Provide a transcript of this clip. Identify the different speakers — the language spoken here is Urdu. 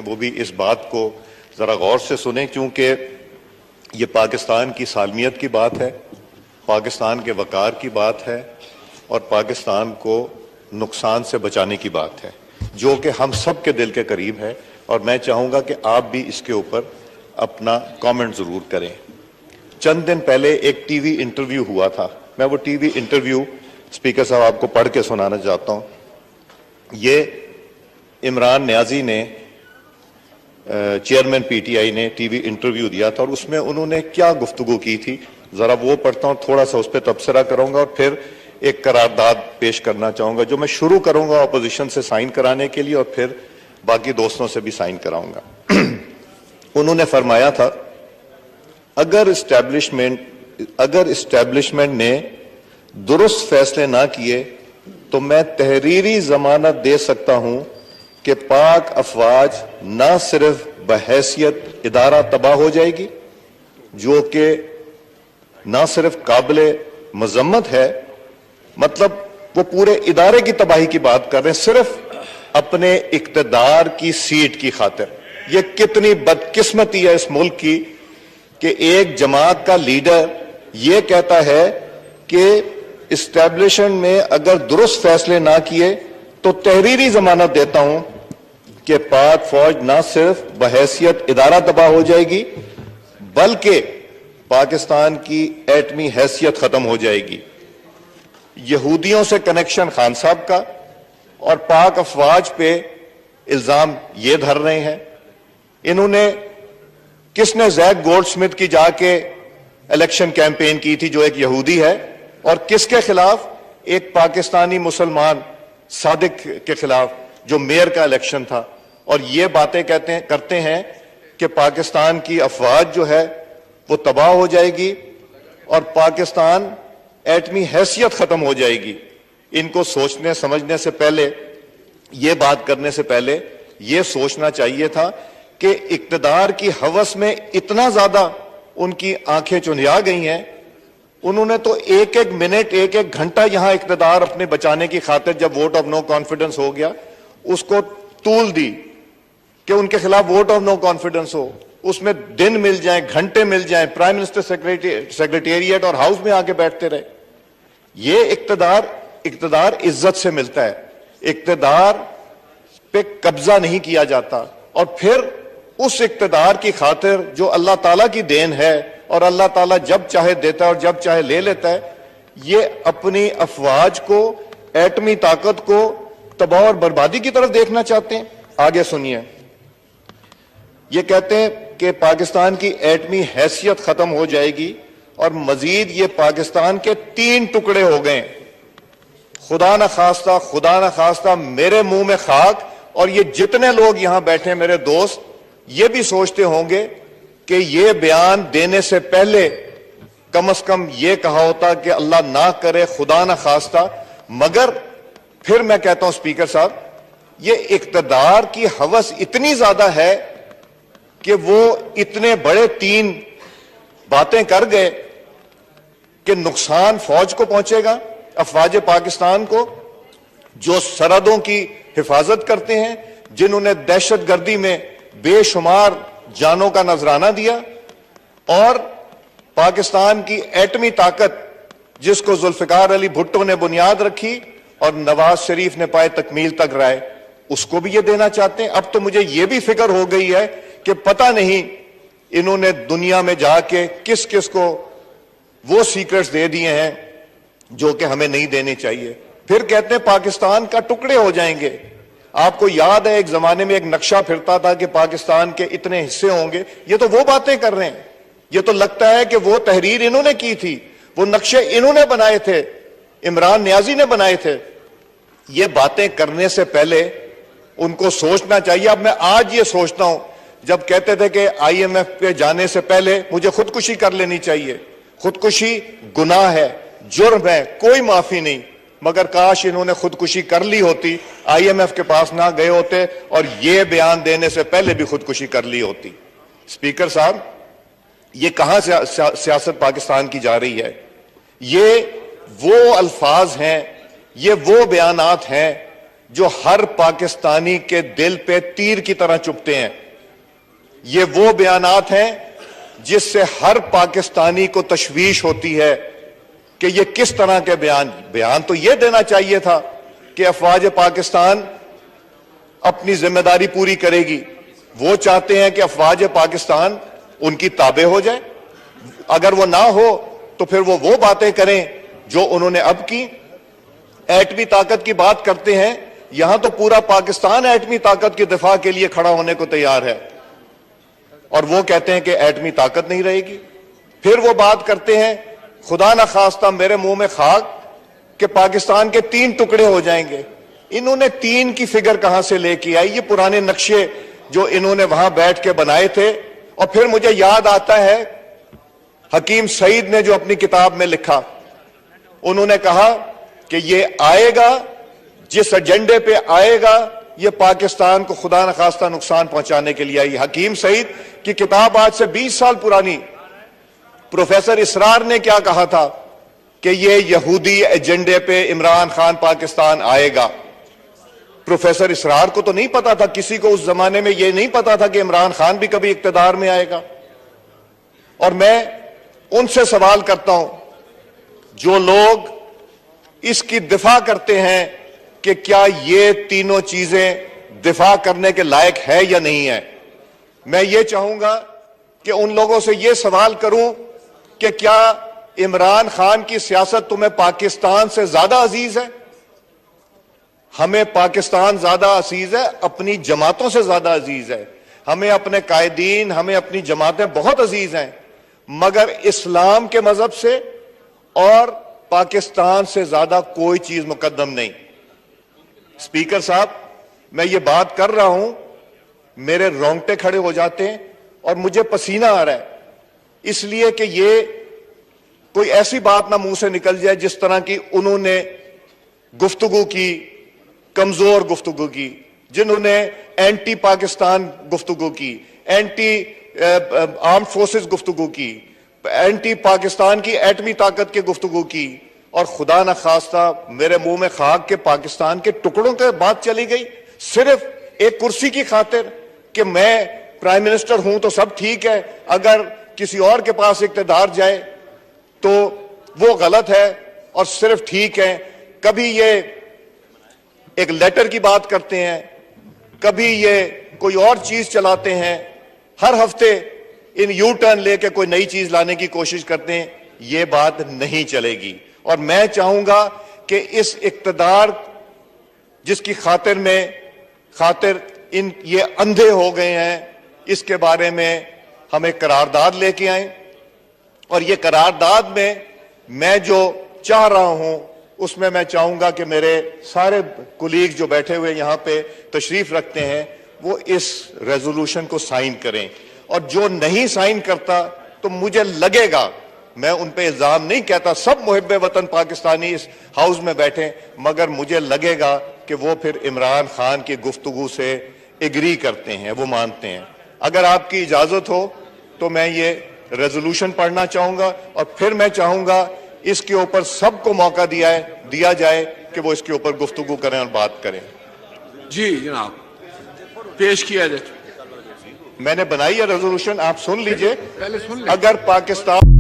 Speaker 1: وہ بھی اس بات کو ذرا غور سے سنیں، کیونکہ یہ پاکستان کی سالمیت کی بات ہے، پاکستان کے وقار کی بات ہے اور پاکستان کو نقصان سے بچانے کی بات ہے، جو کہ ہم سب کے دل کے قریب ہے۔ اور میں چاہوں گا کہ آپ بھی اس کے اوپر اپنا کامنٹ ضرور کریں۔ چند دن پہلے ایک ٹی وی انٹرویو ہوا تھا، میں وہ ٹی وی انٹرویو اسپیکر صاحب آپ کو پڑھ کے سنانا چاہتا ہوں۔ یہ عمران نیازی نے چیئرمین پی ٹی آئی نے ٹی وی انٹرویو دیا تھا، اور اس میں انہوں نے کیا گفتگو کی تھی، ذرا وہ پڑھتا ہوں، تھوڑا سا اس پہ تبصرہ کروں گا اور پھر ایک قرارداد پیش کرنا چاہوں گا جو میں شروع کروں گا اپوزیشن سے سائن کرانے کے لیے اور پھر باقی دوستوں سے بھی سائن کراؤں گا۔ انہوں نے فرمایا تھا، اگر اسٹیبلشمنٹ نے درست فیصلے نہ کیے تو میں تحریری ضمانت دے سکتا ہوں کہ پاک افواج نہ صرف بحیثیت ادارہ تباہ ہو جائے گی، جو کہ نہ صرف قابل مذمت ہے، مطلب وہ پورے ادارے کی تباہی کی بات کر رہے ہیں صرف اپنے اقتدار کی سیٹ کی خاطر۔ یہ کتنی بدقسمتی ہے اس ملک کی کہ ایک جماعت کا لیڈر یہ کہتا ہے کہ اسٹیبلشمنٹ میں اگر درست فیصلے نہ کیے تو تحریری ضمانت دیتا ہوں کہ پاک فوج نہ صرف بحیثیت ادارہ تباہ ہو جائے گی بلکہ پاکستان کی ایٹمی حیثیت ختم ہو جائے گی۔ یہودیوں سے کنیکشن خان صاحب کا اور پاک افواج پہ الزام یہ دھر رہے ہیں۔ انہوں نے کس نے زیک گولڈ سمتھ کی جا کے الیکشن کیمپین کی تھی جو ایک یہودی ہے، اور کس کے خلاف؟ ایک پاکستانی مسلمان صادق کے خلاف جو میئر کا الیکشن تھا، اور یہ باتیں کرتے ہیں کہ پاکستان کی افواج جو ہے وہ تباہ ہو جائے گی اور پاکستان ایٹمی حیثیت ختم ہو جائے گی۔ ان کو سوچنے سمجھنے سے پہلے، یہ بات کرنے سے پہلے یہ سوچنا چاہیے تھا کہ اقتدار کی ہوس میں اتنا زیادہ ان کی آنکھیں چندھیا گئی ہیں، انہوں نے تو ایک ایک منٹ ایک ایک گھنٹہ یہاں اقتدار اپنے بچانے کی خاطر جب ووٹ آف نو کانفیڈنس ہو گیا اس کو طول دی کہ ان کے خلاف ووٹ آف نو کانفیڈنس ہو، اس میں دن مل جائیں، گھنٹے مل جائیں، پرائم منسٹر سیکریٹریٹ اور ہاؤس میں آ کے بیٹھتے رہے۔ یہ اقتدار عزت سے ملتا ہے، اقتدار پہ قبضہ نہیں کیا جاتا، اور پھر اس اقتدار کی خاطر جو اللہ تعالیٰ کی دین ہے اور اللہ تعالیٰ جب چاہے دیتا ہے اور جب چاہے لے لیتا ہے، یہ اپنی افواج کو، ایٹمی طاقت کو تباہ اور بربادی کی طرف دیکھنا چاہتے ہیں۔ آگے سنیے، یہ کہتے ہیں کہ پاکستان کی ایٹمی حیثیت ختم ہو جائے گی، اور مزید یہ پاکستان کے 3 ٹکڑے ہو گئے۔ خدا نہ خواستہ میرے منہ میں خاک، اور یہ جتنے لوگ یہاں بیٹھے ہیں میرے دوست یہ بھی سوچتے ہوں گے کہ یہ بیان دینے سے پہلے کم از کم یہ کہا ہوتا کہ اللہ نہ کرے، خدا نہ خواستہ۔ مگر پھر میں کہتا ہوں اسپیکر صاحب، یہ اقتدار کی ہوس اتنی زیادہ ہے کہ وہ اتنے بڑے 3 باتیں کر گئے کہ نقصان فوج کو پہنچے گا، افواج پاکستان کو جو سرحدوں کی حفاظت کرتے ہیں، جنہوں نے دہشت گردی میں بے شمار جانوں کا نذرانہ دیا، اور پاکستان کی ایٹمی طاقت جس کو ذوالفقار علی بھٹو نے بنیاد رکھی اور نواز شریف نے پائے تکمیل تک رائے، اس کو بھی یہ دینا چاہتے ہیں۔ اب تو مجھے یہ بھی فکر ہو گئی ہے کہ پتہ نہیں انہوں نے دنیا میں جا کے کس کس کو وہ سیکرٹس دے دیے ہیں جو کہ ہمیں نہیں دینے چاہیے۔ پھر کہتے ہیں پاکستان کا ٹکڑے ہو جائیں گے۔ آپ کو یاد ہے ایک زمانے میں ایک نقشہ پھرتا تھا کہ پاکستان کے اتنے حصے ہوں گے، یہ تو وہ باتیں کر رہے ہیں۔ یہ تو لگتا ہے کہ وہ تحریر انہوں نے کی تھی، وہ نقشے انہوں نے بنائے تھے، عمران نیازی نے بنائے تھے۔ یہ باتیں کرنے سے پہلے ان کو سوچنا چاہیے۔ اب میں آج یہ سوچتا ہوں، جب کہتے تھے کہ آئی ایم ایف پہ جانے سے پہلے مجھے خودکشی کر لینی چاہیے، خودکشی گناہ ہے، جرم ہے، کوئی معافی نہیں، مگر کاش انہوں نے خودکشی کر لی ہوتی، آئی ایم ایف کے پاس نہ گئے ہوتے اور یہ بیان دینے سے پہلے بھی خودکشی کر لی ہوتی۔ اسپیکر صاحب، یہ کہاں سیاست پاکستان کی جا رہی ہے؟ یہ وہ الفاظ ہیں، یہ وہ بیانات ہیں جو ہر پاکستانی کے دل پہ تیر کی طرح چبھتے ہیں. یہ وہ بیانات ہیں جس سے ہر پاکستانی کو تشویش ہوتی ہے کہ یہ کس طرح کے بیان تو یہ دینا چاہیے تھا کہ افواج پاکستان اپنی ذمہ داری پوری کرے گی. وہ چاہتے ہیں کہ افواج پاکستان ان کی تابع ہو جائے. اگر وہ نہ ہو تو پھر وہ باتیں کریں جو انہوں نے اب کی. ایٹمی طاقت کی بات کرتے ہیں, یہاں تو پورا پاکستان ایٹمی طاقت کے دفاع کے لیے کھڑا ہونے کو تیار ہے, اور وہ کہتے ہیں کہ ایٹمی طاقت نہیں رہے گی. پھر وہ بات کرتے ہیں, خدا نہ خواستہ میرے منہ میں خاک, کہ پاکستان کے 3 ٹکڑے ہو جائیں گے. انہوں نے 3 کی فگر کہاں سے لے کے آئی؟ یہ پرانے نقشے جو انہوں نے وہاں بیٹھ کے بنائے تھے. اور پھر مجھے یاد آتا ہے حکیم سعید نے جو اپنی کتاب میں لکھا, انہوں نے کہا کہ یہ آئے گا, جس ایجنڈے پہ آئے گا یہ پاکستان کو خدا نخواستہ نقصان پہنچانے کے لیے آئی. حکیم سعید کی کتاب آج سے 20 سال پرانی. پروفیسر اسرار نے کیا کہا تھا کہ یہ یہودی ایجنڈے پہ عمران خان پاکستان آئے گا. پروفیسر اسرار کو تو نہیں پتا تھا, کسی کو اس زمانے میں یہ نہیں پتا تھا کہ عمران خان بھی کبھی اقتدار میں آئے گا. اور میں ان سے سوال کرتا ہوں جو لوگ اس کی دفاع کرتے ہیں کہ کیا یہ تینوں چیزیں دفاع کرنے کے لائق ہے یا نہیں ہے. میں یہ چاہوں گا کہ ان لوگوں سے یہ سوال کروں کہ کیا عمران خان کی سیاست تمہیں پاکستان سے زیادہ عزیز ہے؟ ہمیں پاکستان زیادہ عزیز ہے, اپنی جماعتوں سے زیادہ عزیز ہے. ہمیں اپنے قائدین, ہمیں اپنی جماعتیں بہت عزیز ہیں, مگر اسلام کے مذہب سے اور پاکستان سے زیادہ کوئی چیز مقدم نہیں. اسپیکر صاحب, میں یہ بات کر رہا ہوں, میرے رونگٹے کھڑے ہو جاتے ہیں اور مجھے پسینہ آ رہا ہے, اس لیے کہ یہ کوئی ایسی بات نہ منہ سے نکل جائے جس طرح کی انہوں نے گفتگو کی, کمزور گفتگو کی, جنہوں نے اینٹی پاکستان گفتگو کی, اینٹی آرمڈ فورسز گفتگو کی, اینٹی پاکستان کی ایٹمی طاقت کی گفتگو کی, اور خدا نہ خواستہ میرے منہ میں خاک کے پاکستان کے ٹکڑوں کے بات چلی گئی صرف ایک کرسی کی خاطر کہ میں پرائم منسٹر ہوں تو سب ٹھیک ہے, اگر کسی اور کے پاس اقتدار جائے تو وہ غلط ہے اور صرف ٹھیک ہے. کبھی یہ ایک لیٹر کی بات کرتے ہیں, کبھی یہ کوئی اور چیز چلاتے ہیں, ہر ہفتے ان یو ٹرن لے کے کوئی نئی چیز لانے کی کوشش کرتے ہیں. یہ بات نہیں چلے گی. اور میں چاہوں گا کہ اس اقتدار جس کی خاطر یہ اندھے ہو گئے ہیں, اس کے بارے میں ہم ایک قرارداد لے کے آئیں, اور یہ قرارداد میں جو چاہ رہا ہوں اس میں چاہوں گا کہ میرے سارے کولیگ جو بیٹھے ہوئے یہاں پہ تشریف رکھتے ہیں وہ اس ریزولوشن کو سائن کریں, اور جو نہیں سائن کرتا تو مجھے لگے گا, میں ان پہ الزام نہیں کہتا, سب محب وطن پاکستانی اس ہاؤس میں بیٹھے, مگر مجھے لگے گا کہ وہ پھر عمران خان کی گفتگو سے ایگری کرتے ہیں, وہ مانتے ہیں. اگر آپ کی اجازت ہو تو میں یہ ریزولوشن پڑھنا چاہوں گا, اور پھر میں چاہوں گا اس کے اوپر سب کو موقع دیا جائے کہ وہ اس کے اوپر گفتگو کریں اور بات کریں.
Speaker 2: جی جناب, پیش کیا جائے.
Speaker 1: میں نے بنائی ہے ریزولوشن, آپ سن لیجئے.
Speaker 2: پہلے سن لیں.
Speaker 1: اگر پاکستان